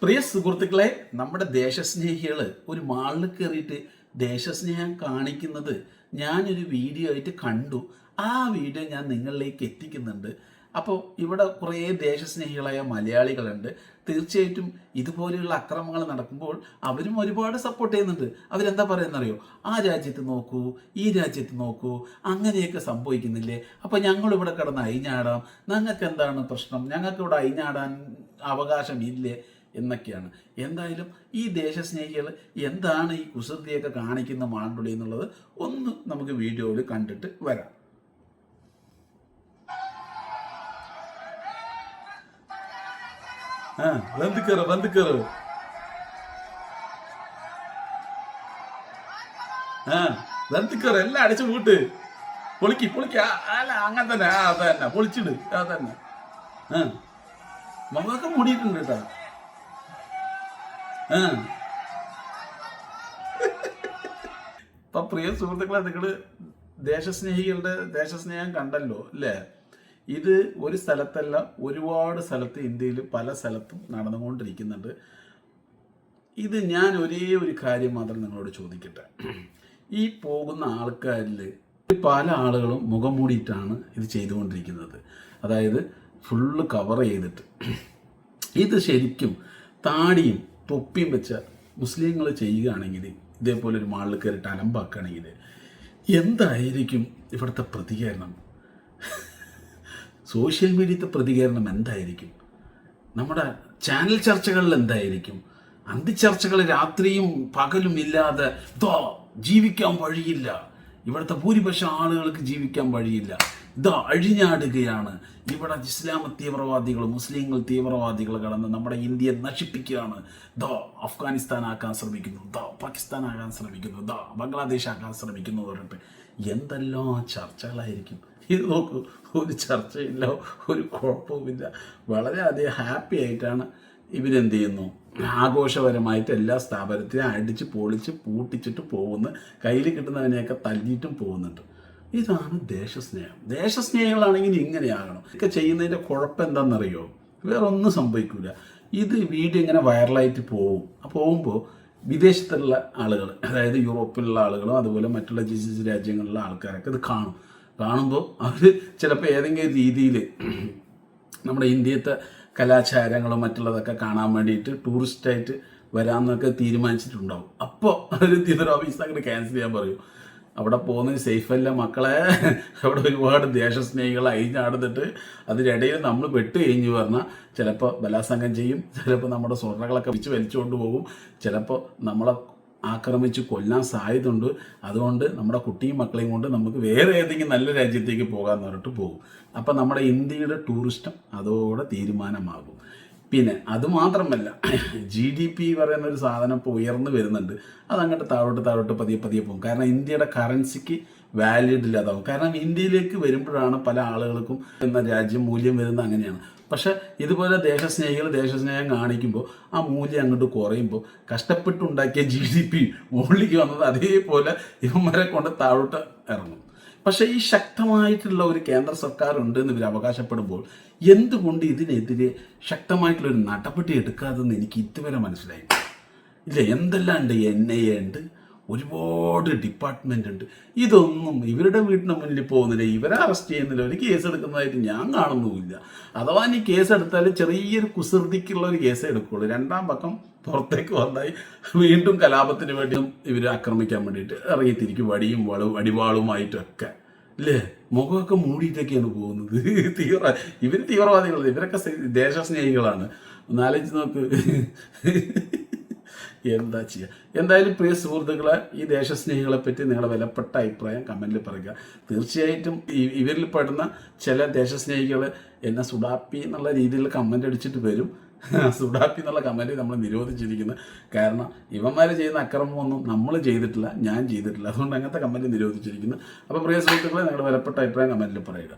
പ്രിയ സുഹൃത്തുക്കളെ, നമ്മുടെ ദേശസ്നേഹികൾ ഒരു മാളിൽ കയറിയിട്ട് ദേശസ്നേഹം കാണിക്കുന്നത് ഞാനൊരു വീഡിയോ ആയിട്ട് കണ്ടു. ആ വീഡിയോ ഞാൻ നിങ്ങളിലേക്ക് എത്തിക്കുന്നുണ്ട്. അപ്പോൾ ഇവിടെ കുറേ ദേശസ്നേഹികളായ മലയാളികളുണ്ട്. തീർച്ചയായിട്ടും ഇതുപോലെയുള്ള അക്രമങ്ങൾ നടക്കുമ്പോൾ അവരും ഒരുപാട് സപ്പോർട്ട് ചെയ്യുന്നുണ്ട്. അവരെന്താ പറയുന്നറിയോ, ആ രാജ്യത്ത് നോക്കൂ, ഈ രാജ്യത്ത് നോക്കൂ, അങ്ങനെയൊക്കെ സംഭവിക്കുന്നില്ലേ, അപ്പോൾ ഞങ്ങളിവിടെ കിടന്ന് അയിഞ്ഞാടാം, ഞങ്ങൾക്ക് എന്താണ് പ്രശ്നം, ഞങ്ങൾക്ക് ഇവിടെ അയിഞ്ഞാടാൻ അവകാശമില്ലേ എന്നൊക്കെയാണ്. എന്തായാലും ഈ ദേശസ്നേഹികൾ എന്താണ് ഈ കുസൃതിയൊക്കെ കാണിക്കുന്ന മാണ്ടുള്ളി എന്നുള്ളത് ഒന്ന് നമുക്ക് വീഡിയോയിൽ കണ്ടിട്ട് വരാം. എല്ലാം അടിച്ചു കൂട്ട്, പൊളിക്ക് അല്ല അങ്ങനെ തന്നെ, അത് തന്നെ പൊളിച്ചിട്, അത് തന്നെ. മുഖമൊക്കെ മൂടിയിട്ടുണ്ട് കേട്ടോ. ഇപ്പൊ പ്രിയ സുഹൃത്തുക്കളെ, നിങ്ങള് ദേശസ്നേഹം കണ്ടല്ലോ അല്ലേ? ഇത് ഒരു സ്ഥലത്തല്ല, ഒരുപാട് സ്ഥലത്ത്, ഇന്ത്യയിൽ പല സ്ഥലത്തും നടന്നുകൊണ്ടിരിക്കുന്നുണ്ട്. ഇത് ഞാൻ ഒരേ ഒരു കാര്യം മാത്രം നിങ്ങളോട് ചോദിക്കട്ടെ. ഈ പോകുന്ന ആൾക്കാരിൽ പല ആളുകളും മുഖം മൂടിയിട്ടാണ് ഇത് ചെയ്തുകൊണ്ടിരിക്കുന്നത്. അതായത് ഫുള്ള് കവർ ചെയ്തിട്ട്. ഇത് ശരിക്കും താടിയും തൊപ്പിയും വെച്ച മുസ്ലിങ്ങൾ ചെയ്യുകയാണെങ്കിൽ, ഇതേപോലെ ഒരു മാളിൽ കയറിയിട്ട് അലമ്പാക്കുകയാണെങ്കിൽ എന്തായിരിക്കും ഇവിടുത്തെ പ്രതികരണം? സോഷ്യൽ മീഡിയത്തെ പ്രതികരണം എന്തായിരിക്കും? നമ്മുടെ ചാനൽ ചർച്ചകളിൽ എന്തായിരിക്കും? അന്തിച്ചർച്ചകൾ രാത്രിയും പകലും ഇല്ലാതെ ഇതോ ജീവിക്കാൻ വഴിയില്ല, ഇവിടുത്തെ ഭൂരിപക്ഷം ആളുകൾക്ക് ജീവിക്കാൻ വഴിയില്ല, ഇതാ അഴിഞ്ഞാടുകയാണ്, ഇവിടെ ഇസ്ലാം തീവ്രവാദികൾ, മുസ്ലിങ്ങൾ തീവ്രവാദികൾ കടന്ന് നമ്മുടെ ഇന്ത്യയെ നശിപ്പിക്കുകയാണ്, ദാ അഫ്ഗാനിസ്ഥാൻ ആക്കാൻ ശ്രമിക്കുന്നു, ദാ പാകിസ്ഥാൻ ആക്കാൻ ശ്രമിക്കുന്നു, ദാ ബംഗ്ലാദേശ് ആക്കാൻ ശ്രമിക്കുന്നു പറഞ്ഞിട്ട് എന്തെല്ലാം ചർച്ചകളായിരിക്കും. ഇത് നോക്കൂ, ഒരു ചർച്ചയില്ല, ഒരു കുഴപ്പവുമില്ല, വളരെയധികം ഹാപ്പി ആയിട്ടാണ് ഇവരെന്ത് ചെയ്യുന്നു, ആഘോഷപരമായിട്ട് എല്ലാ സ്ഥാപനത്തിനും അടിച്ച് പൊളിച്ച് പൂട്ടിച്ചിട്ട് പോകുന്നു, കയ്യിൽ കിട്ടുന്നതിനെയൊക്കെ തല്ലിയിട്ടും പോകുന്നുണ്ട്. ഇതാണ് ദേശസ്നേഹം. ദേശസ്നേഹികളാണെങ്കിൽ ഇങ്ങനെയാകണം. ഇതൊക്കെ ചെയ്യുന്നതിൻ്റെ കുഴപ്പം എന്താണെന്നറിയോ? വേറെ ഒന്നും സംഭവിക്കില്ല. ഇത് വീഡിയോ ഇങ്ങനെ വൈറലായിട്ട് പോകുമ്പോൾ വിദേശത്തുള്ള ആളുകൾ, അതായത് യൂറോപ്പിലുള്ള ആളുകളും അതുപോലെ മറ്റുള്ള GCC രാജ്യങ്ങളിലുള്ള ആൾക്കാരൊക്കെ ഇത് കാണുമ്പോൾ അവർ ചിലപ്പോൾ ഏതെങ്കിലും രീതിയിൽ നമ്മുടെ ഇന്ത്യത്തെ കലാചാരങ്ങളും മറ്റുള്ളതൊക്കെ കാണാൻ വേണ്ടിയിട്ട് ടൂറിസ്റ്റായിട്ട് വരാമെന്നൊക്കെ തീരുമാനിച്ചിട്ടുണ്ടാവും. അപ്പോൾ അവർ തിരുവനന്തപുരം ഓഫീസിൽ അങ്ങോട്ട് ക്യാൻസൽ ചെയ്യാൻ പറയും. അവിടെ പോകുന്നത് സേഫല്ല മക്കളെ, അവിടെ ഒരുപാട് ദേശസ്നേഹികൾ അയിഞ്ഞാടുന്നിട്ട് അതിനിടയിൽ നമ്മൾ പെട്ട് കഴിഞ്ഞ് പറഞ്ഞാൽ ചിലപ്പോൾ ബലാത്സംഗം ചെയ്യും, ചിലപ്പോൾ നമ്മുടെ സ്വർണ്ണങ്ങളൊക്കെ വലിച്ചുകൊണ്ട് പോകും, ചിലപ്പോൾ നമ്മളെ ആക്രമിച്ച് കൊല്ലാൻ സാധ്യതയുണ്ട്. അതുകൊണ്ട് നമ്മുടെ കുട്ടിയും മക്കളെയും കൊണ്ട് നമുക്ക് വേറെ ഏതെങ്കിലും നല്ല രാജ്യത്തേക്ക് പോകാമെന്ന് പറഞ്ഞിട്ട് പോകും. അപ്പം നമ്മുടെ ഇന്ത്യയുടെ ടൂറിസം അതോടെ തീരുമാനമാകും. പിന്നെ അതുമാത്രമല്ല, GDP പറയുന്ന ഒരു സാധനം ഇപ്പോൾ ഉയർന്നു വരുന്നുണ്ട്. അതങ്ങോട്ട് താഴോട്ട് പതിയെ പോകും. കാരണം ഇന്ത്യയുടെ കറൻസിക്ക് വാല്യൂഡ് ഇല്ലാതാവും. കാരണം ഇന്ത്യയിലേക്ക് വരുമ്പോഴാണ് പല ആളുകൾക്കും എന്ന രാജ്യം മൂല്യം വരുന്നത്. അങ്ങനെയാണ്. പക്ഷേ ഇതുപോലെ ദേശസ്നേഹം കാണിക്കുമ്പോൾ ആ മൂല്യം അങ്ങോട്ട് കുറയുമ്പോൾ കഷ്ടപ്പെട്ടുണ്ടാക്കിയ GDP മുകളിലേക്ക് വന്നത് അതേപോലെ ഇവന്മാരെ കൊണ്ട് താഴോട്ട് ഇറങ്ങും. പക്ഷേ ഈ ശക്തമായിട്ടുള്ള ഒരു കേന്ദ്ര സർക്കാർ ഉണ്ടെന്ന് ഇവർ അവകാശപ്പെടുമ്പോൾ എന്തുകൊണ്ട് ഇതിനെതിരെ ശക്തമായിട്ടുള്ളൊരു നടപടി എടുക്കാതെന്ന് എനിക്ക് ഇതുവരെ മനസ്സിലായി. ഇല്ല, എന്തെല്ലാം ഉണ്ട്, NIA ഉണ്ട്, ഒരുപാട് ഡിപ്പാർട്ട്മെൻ്റ് ഉണ്ട്. ഇതൊന്നും ഇവരുടെ വീട്ടിന് മുന്നിൽ പോകുന്നില്ല, ഇവരെ അറസ്റ്റ് ചെയ്യുന്നില്ല, ഒരു കേസ് എടുക്കുന്നതായിട്ട് ഞാൻ കാണുന്നുമില്ല. അഥവാ ഈ കേസ് എടുത്താൽ ചെറിയൊരു കുസൃതിക്കുള്ള ഒരു കേസേ എടുക്കുകയുള്ളൂ. രണ്ടാം പക്കം പുറത്തേക്ക് വന്നായി വീണ്ടും കലാപത്തിന് വേണ്ടിയും ഇവർ ആക്രമിക്കാൻ വേണ്ടിയിട്ട് ഇറങ്ങിത്തിരിക്കും, അടിവാളുമായിട്ടൊക്കെ അല്ലേ. മുഖമൊക്കെ മൂടിയിട്ടൊക്കെയാണ് പോകുന്നത്. ഇവർ തീവ്രവാദികളല്ല, ഇവരൊക്കെ ദേശസ്നേഹികളാണ്. ഒന്നാലോചിച്ച് നോക്ക്, എന്താ ചെയ്യുക. എന്തായാലും പ്രിയ സുഹൃത്തുക്കളെ, ഈ ദേശസ്നേഹികളെ പറ്റി നിങ്ങളുടെ വിലപ്പെട്ട അഭിപ്രായം കമൻറ്റിൽ പറയുക. തീർച്ചയായിട്ടും ഇവരിൽ പെടുന്ന ചില ദേശസ്നേഹികൾ എന്നെ സുഡാപ്പി എന്നുള്ള രീതിയിൽ കമൻ്റ് അടിച്ചിട്ട് വരും. സുഡാപ്പി എന്നുള്ള കമൻറ്റ് നമ്മൾ നിരോധിച്ചിരിക്കുന്നത്. കാരണം ഇവന്മാർ ചെയ്യുന്ന അക്രമമൊന്നും നമ്മൾ ചെയ്തിട്ടില്ല, ഞാൻ ചെയ്തിട്ടില്ല. അതുകൊണ്ട് അങ്ങനത്തെ കമൻറ്റ് നിരോധിച്ചിരിക്കുന്നു. അപ്പോൾ പ്രിയ സുഹൃത്തുക്കളെ, നിങ്ങളുടെ വിലപ്പെട്ട അഭിപ്രായം കമൻറ്റിൽ പറയുക.